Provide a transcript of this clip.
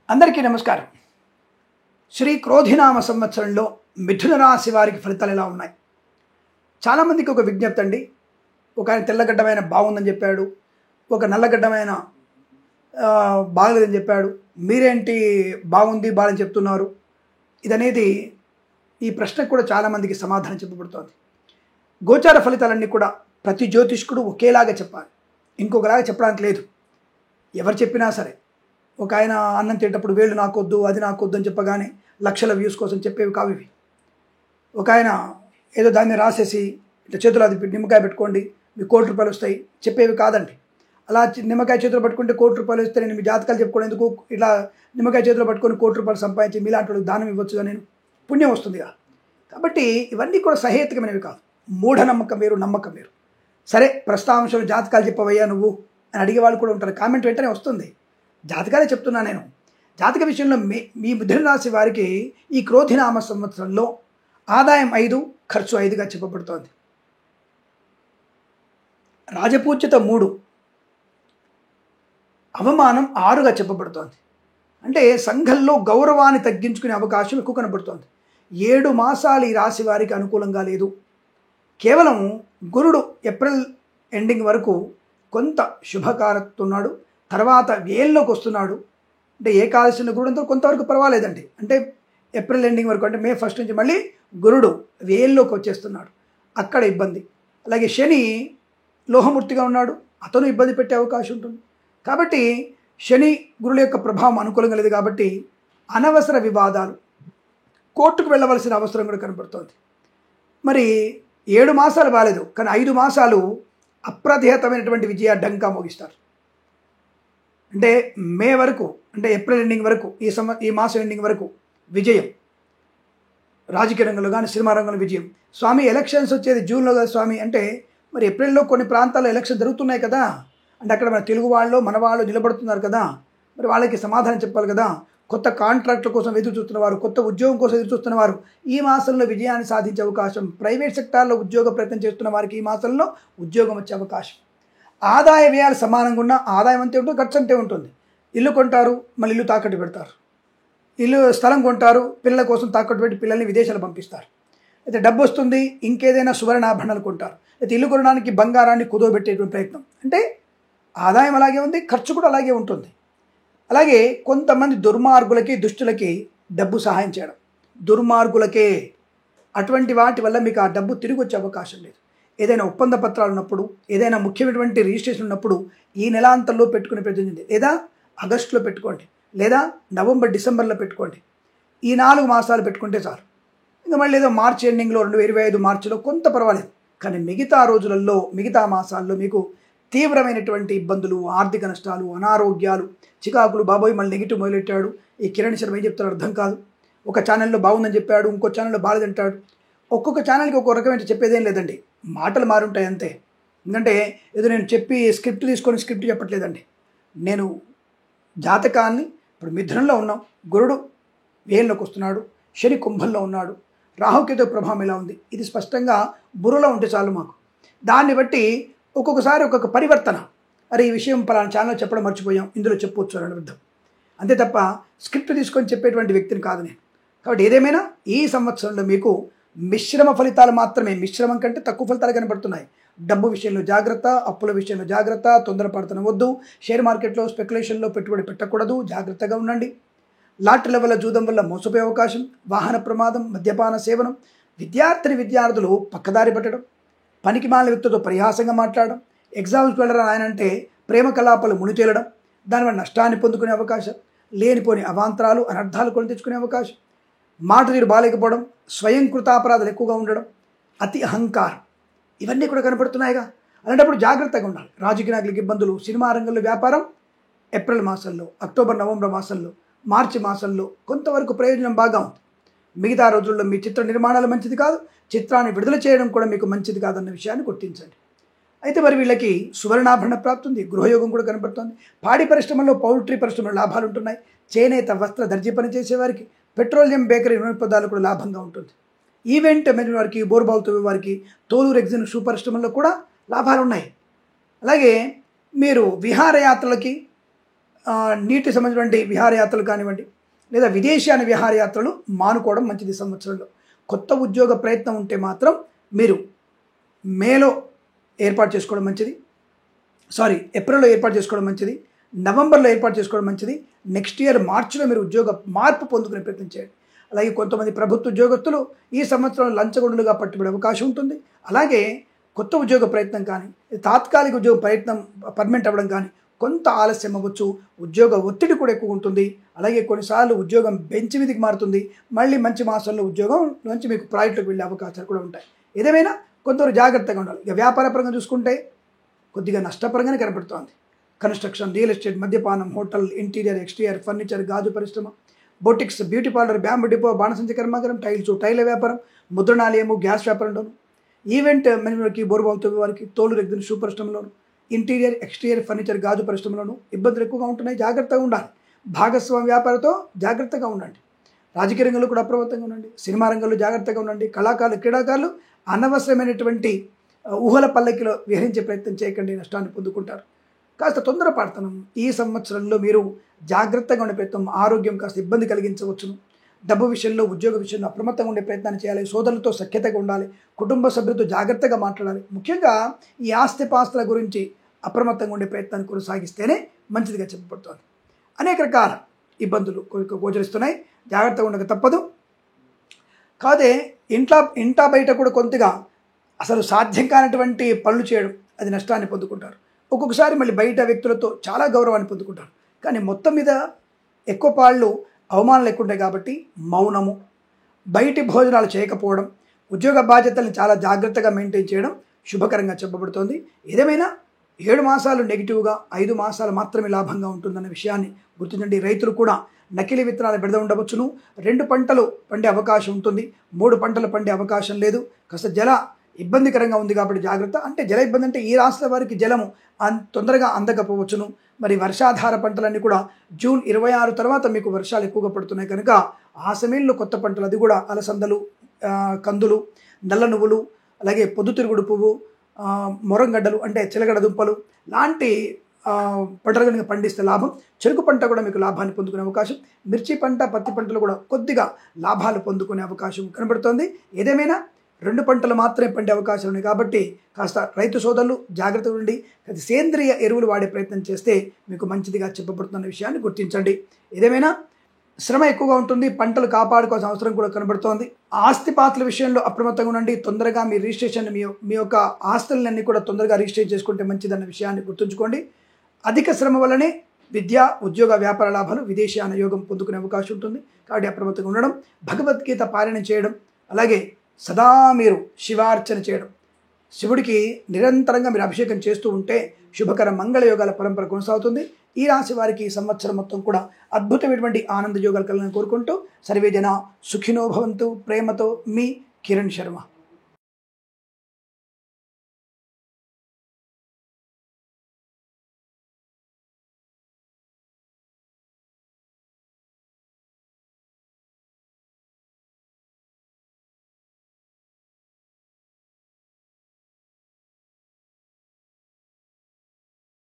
అందరికీ నమస్కారం. శ్రీ క్రోధినామ సంవత్సరంలో మిథున రాశి వారికి ఫలితాలు ఎలా ఉన్నాయి? చాలామందికి ఒక విజ్ఞప్తి అండి. ఒక ఆయన తెల్లగడ్డమైన బాగుందని చెప్పాడు, ఒక నల్లగడ్డమైన బాగలేదని చెప్పాడు. మీరేంటి బాగుంది బాలని చెప్తున్నారు? ఇదనేది ఈ ప్రశ్నకు కూడా చాలామందికి సమాధానం చెప్పబడుతోంది. గోచార ఫలితాలన్నీ కూడా ప్రతి జ్యోతిష్కుడు ఒకేలాగా చెప్పాలి, ఇంకొకలాగా చెప్పడానికి లేదు. ఎవరు చెప్పినా సరే, ఒక ఆయన అన్నం తినేటప్పుడు వేళ్ళు నాకొద్దు అది నాకొద్దు అని చెప్పగానే లక్షల వ్యూస్ కోసం చెప్పేవి కావు ఇవి. ఒక ఆయన ఏదో దాన్ని రాసేసి ఇట్లా చేతులు అది నిమ్మకాయ పెట్టుకోండి మీకు ₹1,00,00,000 వస్తాయి చెప్పేవి కాదండి. అలా నిమ్మకాయ చేతులు పట్టుకుంటే ₹1,00,00,000 వస్తే నేను మీ జాతకాలు చెప్పుకునేందుకు ఇట్లా నిమ్మకాయ చేతులు పట్టుకొని ₹1,00,00,000 సంపాదించి మీలాంటి వాళ్ళకి దానం ఇవ్వచ్చుగా, నేను పుణ్యం వస్తుందిగా. కాబట్టి ఇవన్నీ కూడా సహేతుకమైనవి కాదు. మూఢనమ్మకం వేరు, నమ్మకం వేరు. సరే, ప్రస్తాంశం జాతకాలు చెప్పవయ్యా నువ్వు అని అడిగే వాళ్ళు కూడా ఉంటారు. కామెంట్ వెంటనే వస్తుంది. జాతకాలే చెప్తున్నా నేను. జాతక విషయంలో మీ మిథున రాశి వారికి ఈ క్రోధినామ సంవత్సరంలో ఆదాయం 5, ఖర్చు 5గా చెప్పబడుతోంది. రాజపూజ్యత 3, అవమానం 6గా చెప్పబడుతోంది. అంటే సంఘంలో గౌరవాన్ని తగ్గించుకునే అవకాశం ఎక్కువ కనబడుతోంది. 7 మాసాలు ఈ రాశి వారికి అనుకూలంగా లేదు. కేవలం గురుడు ఏప్రిల్ ఎండింగ్ వరకు కొంత శుభకారతున్నాడు, తర్వాత వేల్లోకి వస్తున్నాడు. అంటే ఏకాదశిని గురుడంతో కొంతవరకు పర్వాలేదండి. అంటే ఏప్రిల్ ఎండింగ్ వరకు, అంటే మే 1 నుంచి మళ్ళీ గురుడు వేల్లోకి వచ్చేస్తున్నాడు, అక్కడ ఇబ్బంది. అలాగే శని లోహమూర్తిగా ఉన్నాడు, అతను ఇబ్బంది పెట్టే అవకాశం ఉంటుంది. కాబట్టి శని గురుల యొక్క ప్రభావం అనుకూలంగా లేదు. కాబట్టి అనవసర వివాదాలు, కోర్టుకు వెళ్ళవలసిన అవసరం కూడా కనబడుతోంది. మరి 7 మాసాలు బాలేదు, కానీ 5 మాసాలు అప్రతిహతమైనటువంటి విజయ డంకా మోగిస్తారు. అంటే మే వరకు, అంటే ఏప్రిల్ ఎండింగ్ వరకు, ఈ మాసం ఎండింగ్ వరకు విజయం. రాజకీయ రంగంలో కానీ సినిమా రంగంలో విజయం. స్వామి ఎలక్షన్స్ వచ్చేది జూన్లో కదా స్వామి అంటే, మరి ఏప్రిల్లో కొన్ని ప్రాంతాల్లో ఎలక్షన్ జరుగుతున్నాయి కదా, అంటే అక్కడ మన తెలుగు వాళ్ళు మన వాళ్ళు నిలబడుతున్నారు కదా, మరి వాళ్ళకి సమాధానం చెప్పాలి కదా. కొత్త కాంట్రాక్టుల కోసం ఎదురు చూస్తున్నవారు, కొత్త ఉద్యోగం కోసం ఎదురు చూస్తున్నవారు ఈ మాసంలో విజయాన్ని సాధించే అవకాశం. ప్రైవేట్ సెక్టార్లో ఉద్యోగ ప్రయత్నం చేస్తున్న వారికి ఈ మాసంలో ఉద్యోగం వచ్చే అవకాశం. ఆదాయ వ్యయాలు సమానంగా ఉన్న ఆదాయం అంతే ఉంటుంది, ఖర్చు అంతే ఉంటుంది. ఇల్లు కొంటారు, మళ్ళీ ఇల్లు తాకట్టు పెడతారు. స్థలం కొంటారు, పిల్లల కోసం తాకట్టు పెట్టి పిల్లల్ని విదేశాలు పంపిస్తారు. అయితే డబ్బు వస్తుంది, ఇంకేదైనా సువర్ణాభరణాలు కొంటారు. అయితే ఇల్లు కొనడానికి బంగారాన్ని కుదోబెట్టేటువంటి ప్రయత్నం. అంటే ఆదాయం అలాగే ఉంది, ఖర్చు కూడా అలాగే ఉంటుంది. అలాగే కొంతమంది దుర్మార్గులకి, దుష్టులకి డబ్బు సహాయం చేయడం, దుర్మార్గులకే. అటువంటి వాటి వల్ల మీకు ఆ డబ్బు తిరిగి వచ్చే అవకాశం లేదు. ఏదైనా ఒప్పంద పత్రాలు ఉన్నప్పుడు, ఏదైనా ముఖ్యమైనటువంటి రిజిస్ట్రేషన్ ఉన్నప్పుడు ఈ నెలాంతంలో పెట్టుకునే ప్రయత్నం, లేదా ఆగస్టులో పెట్టుకోండి, లేదా నవంబర్ డిసెంబర్లో పెట్టుకోండి. ఈ 4 మాసాలు పెట్టుకుంటే చాలు. ఇంకా మళ్ళీ ఏదో మార్చి ఎండింగ్లో 2025 మార్చిలో కొంత పర్వాలేదు. కానీ మిగతా రోజులలో, మిగతా మాసాల్లో మీకు తీవ్రమైనటువంటి ఇబ్బందులు, ఆర్థిక నష్టాలు, అనారోగ్యాలు, చికాకులు. బాబోయ్ మళ్ళీ నెగిటివ్ మొదలెట్టాడు, ఈ కిరణ్ శర్మ ఏం చెప్తారో అర్థం కాదు. ఒక ఛానల్లో బాగుందని చెప్పాడు, ఇంకో ఛానల్లో బాలేదంటాడు. ఒక్కొక్క ఛానల్కి ఒక్కొక్క రకమైన చెప్పేదేం లేదండి, మాటలు మారుంటాయి అంతే. ఎందుకంటే ఏదో నేను చెప్పి స్క్రిప్ట్ తీసుకొని స్క్రిప్ట్ చెప్పట్లేదండి. నేను జాతకాన్ని, ఇప్పుడు మిథునంలో ఉన్నాం, గురుడు వేల్లోకి వస్తున్నాడు, శని కుంభంలో ఉన్నాడు, రాహుకేతు ప్రభావం ఎలా ఉంది, ఇది స్పష్టంగా బుర్రలో ఉంటే చాలు మాకు. దాన్ని బట్టి ఒక్కొక్కసారి ఒక్కొక్క పరివర్తన, అరే ఈ విషయం పలానా ఛానల్లో చెప్పడం మర్చిపోయాం, ఇందులో చెప్పొచ్చు అని అర్థం. అంతే తప్ప స్క్రిప్ట్ తీసుకొని చెప్పేటువంటి వ్యక్తిని కాదు నేను. కాబట్టి ఏదేమైనా ఈ సంవత్సరంలో మీకు మిశ్రమ ఫలితాలు మాత్రమే, మిశ్రమం కంటే తక్కువ ఫలితాలు కనబడుతున్నాయి. డబ్బు విషయంలో జాగ్రత్త, అప్పుల విషయంలో జాగ్రత్త, తొందరపడుతున్న వద్దు, షేర్ మార్కెట్లో స్పెక్యులేషన్లో పెట్టుబడి పెట్టకూడదు, జాగ్రత్తగా ఉండండి. లాటరీల వల్ల, జూదం వల్ల మోసపోయే అవకాశం, వాహన ప్రమాదం, మద్యపాన సేవనం, విద్యార్థులు పక్కదారి పట్టడం, పనికి మాలిన వ్యక్తులతో పరిహాసంగా మాట్లాడడం, ఎగ్జామ్స్కి వెళ్ళడం ఆయన అంటే ప్రేమ కలాపాలు మునితేలడం, దానివల్ల నష్టాన్ని పొందుకునే అవకాశం, లేనిపోని అవాంతరాలు, అనర్థాలు కొని తెచ్చుకునే అవకాశం, మాట తీరు బాలేకపోవడం, స్వయం కృతాపరాధాలు ఎక్కువగా ఉండడం, అతి అహంకారం, ఇవన్నీ కూడా కనపడుతున్నాయిగా. అలాంటప్పుడు జాగ్రత్తగా ఉండాలి. రాజకీయ నాయకులకు ఇబ్బందులు, సినిమా రంగంలో వ్యాపారం ఏప్రిల్ మాసంలో, అక్టోబర్ నవంబర్ మాసంలో, మార్చి మాసంలో కొంతవరకు ప్రయోజనం బాగా ఉంది. మిగతా రోజుల్లో మీ చిత్ర నిర్మాణాలు మంచిది కాదు, చిత్రాన్ని విడుదల చేయడం కూడా మీకు మంచిది కాదన్న విషయాన్ని గుర్తించండి. అయితే మరి వీళ్ళకి సువర్ణాభరణ ప్రాప్తి ఉంది, గృహయోగం కూడా కనబడుతుంది. పాడి పరిశ్రమలో, పౌల్ట్రీ పరిశ్రమలో లాభాలు ఉంటున్నాయి. చేనేత, వస్త్ర, దర్జీ పని చేసేవారికి, పెట్రోలియం, బేకరీ, నూనె పదార్థాలు కూడా లాభంగా ఉంటుంది. ఈవెంట్ మేనేజ్మెంట్ వారికి, బోర్బావుతో వారికి, తోలు రెగ్జిన్ షూ పరిశ్రమల్లో కూడా లాభాలు ఉన్నాయి. అలాగే మీరు విహారయాత్రలకి, నీటి సంబంధించినటువంటి విహారయాత్రలు కానివ్వండి, లేదా విదేశీయాన విహారయాత్రలు మానుకోవడం మంచిది. సంవత్సరంలో కొత్త ఉద్యోగ ప్రయత్నం ఉంటే మాత్రం మీరు మేలో ఏర్పాటు చేసుకోవడం మంచిది, ఏప్రిల్లో ఏర్పాటు చేసుకోవడం మంచిది, నవంబర్లో ఏర్పాటు చేసుకోవడం మంచిది. నెక్స్ట్ ఇయర్ మార్చిలో మీరు ఉద్యోగ మార్పు పొందుకునే ప్రయత్నం చేయండి. అలాగే కొంతమంది ప్రభుత్వ ఉద్యోగస్తులు ఈ సంవత్సరం లంచగొండులుగా పట్టుబడే అవకాశం ఉంటుంది. అలాగే కొత్త ఉద్యోగ ప్రయత్నం కానీ, తాత్కాలిక ఉద్యోగ ప్రయత్నం పర్మనెంట్ అవ్వడం కానీ కొంత ఆలస్యం అవ్వచ్చు. ఉద్యోగ ఒత్తిడి కూడా ఎక్కువ ఉంటుంది. అలాగే కొన్నిసార్లు ఉద్యోగం బెంచ్ మీదకి మారుతుంది. మళ్ళీ మంచి మాసంలో ఉద్యోగం నుంచి మీకు ప్రాజెక్టులకు వెళ్ళే అవకాశాలు కూడా ఉంటాయి. ఏదేమైనా కొందరు జాగ్రత్తగా ఉండాలి. ఇక వ్యాపారపరంగా చూసుకుంటే కొద్దిగా నష్టపరంగానే కనపడుతోంది. కన్స్ట్రక్షన్, రియల్ ఎస్టేట్, మద్యపానం, హోటల్, ఇంటీరియర్, ఎక్స్టీరియర్, ఫర్నిచర్, గాజు పరిశ్రమ, boutiques, beauty parlour, bamboo depot, బాణసంచ కర్మాగారం, టైల వ్యాపారం, ముద్రణాలయము, గ్యాస్ వ్యాపారంలోను, ఈవెంట్ మేనేజ్మెంట్కి, బోరుబావుతో వారికి, తోలు రెగ్గిన షూ పరిశ్రమలోను, ఇంటీరియర్, ఎక్స్టీరియర్, ఫర్నిచర్, గాజు పరిశ్రమలోను ఇబ్బందులు ఎక్కువగా ఉంటున్నాయి. జాగ్రత్తగా ఉండాలి. భాగస్వామ్య వ్యాపారంతో జాగ్రత్తగా ఉండండి. రాజకీయ రంగంలో కూడా అప్రమత్తంగా ఉండండి. సినిమా రంగంలో జాగ్రత్తగా ఉండండి. కళాకారులు, క్రీడాకారులు అనవసరమైనటువంటి ఊహల పల్లకిలో విహరించే ప్రయత్నం చేయకండి, నష్టాన్ని పొందుకుంటారు. కాస్త తొందరపడతనం ఈ సంవత్సరంలో మీరు జాగ్రత్తగా ఉండే ప్రయత్నం ఆరోగ్యం కాస్త ఇబ్బంది కలిగించవచ్చును. డబ్బు విషయంలో, ఉద్యోగ విషయంలో అప్రమత్తంగా ఉండే ప్రయత్నాన్ని చేయాలి. సోదరులతో సఖ్యతగా ఉండాలి. కుటుంబ సభ్యులతో జాగ్రత్తగా మాట్లాడాలి. ముఖ్యంగా ఈ ఆస్తిపాస్తుల గురించి అప్రమత్తంగా ఉండే ప్రయత్నాన్ని కొనసాగిస్తేనే మంచిదిగా చెప్పబడుతోంది. అనేక రకాల ఇబ్బందులు గోచరిస్తున్నాయి. జాగ్రత్తగా ఉండక తప్పదు. కాదే ఇంటా బయట కూడా కొంతగా అసలు సాధ్యం కానటువంటి పనులు చేయడం, అది నష్టాన్ని పొందుకుంటారు. ఒక్కొక్కసారి మళ్ళీ బయట వ్యక్తులతో చాలా గౌరవాన్ని పొందుకుంటారు. కానీ మొత్తం మీద ఎక్కువ పాళ్ళు అవమానాలు ఎక్కువ ఉంటాయి. కాబట్టి మౌనము, బయటి భోజనాలు చేయకపోవడం, ఉద్యోగ బాధ్యతలను చాలా జాగ్రత్తగా మెయింటైన్ చేయడం శుభకరంగా చెప్పబడుతోంది. ఏదేమైనా 7 మాసాలు నెగిటివ్గా, 5 మాసాలు మాత్రమే లాభంగా ఉంటుందన్న విషయాన్ని గుర్తించండి. రైతులు కూడా నకిలీ విత్తనాలు బెడద ఉండవచ్చును. 2 పంటలు పండే అవకాశం ఉంటుంది, 3 పంటలు పండే అవకాశం లేదు. కాస్త జల ఇబ్బందికరంగా ఉంది కాబట్టి జాగ్రత్త. అంటే జల ఇబ్బంది అంటే ఈ రాష్ట్రాల వారికి జలము తొందరగా అందకపోవచ్చును. మరి వర్షాధార పంటలన్నీ కూడా జూన్ 26 తర్వాత మీకు వర్షాలు ఎక్కువగా పడుతున్నాయి కనుక ఆ సమయంలో కొత్త పంటలు, అది కూడా అలసందలు, కందులు, నల్ల నువ్వులు, అలాగే పొద్దుతిరుగుడు పువ్వు, మొరంగడ్డలు అంటే చిలగడ దుంపలు లాంటి పంటలు కనుక పండిస్తే లాభం. చెరుకు పంట కూడా మీకు లాభాన్ని పొందుకునే అవకాశం, మిర్చి పంట, పత్తి పంటలు కూడా కొద్దిగా లాభాలు పొందుకునే అవకాశం కనబడుతోంది. ఏదేమైనా 2 పంటలు మాత్రమే పండే అవకాశం ఉన్నాయి కాబట్టి కాస్త రైతు సోదరులు జాగ్రత్తగా ఉండి సేంద్రియ ఎరువులు వాడే ప్రయత్నం చేస్తే మీకు మంచిదిగా చెప్పబడుతున్న విషయాన్ని గుర్తించండి. ఏదేమైనా శ్రమ ఎక్కువగా ఉంటుంది. పంటలు కాపాడుకోవాల్సిన అవసరం కూడా కనబడుతోంది. ఆస్తిపాతుల విషయంలో అప్రమత్తంగా ఉండండి. తొందరగా మీ రిజిస్ట్రేషన్, మీ యొక్క ఆస్తులన్నీ కూడా తొందరగా రిజిస్ట్రేట్ చేసుకుంటే మంచిదన్న విషయాన్ని గుర్తుంచుకోండి. అధిక శ్రమ వల్లనే విద్య, ఉద్యోగ, వ్యాపార లాభాలు, విదేశీయాన యోగం పొందుకునే అవకాశం ఉంటుంది. కాబట్టి అప్రమత్తంగా ఉండడం, భగవద్గీత పారాయణం చేయడం, అలాగే సదా మీరు శివార్చన చేయడం, శివుడికి నిరంతరంగా మీరు అభిషేకం చేస్తూ ఉంటే శుభకర మంగళ యోగాల పరంపర కొనసాగుతుంది. ఈ రాశి వారికి ఈ సంవత్సరం మొత్తం కూడా అద్భుతమైనటువంటి ఆనంద యోగాలు కలగాలని కోరుకుంటూ సర్వే జన సుఖినో భవంతు. ప్రేమతో మీ కిరణ్ శర్మ.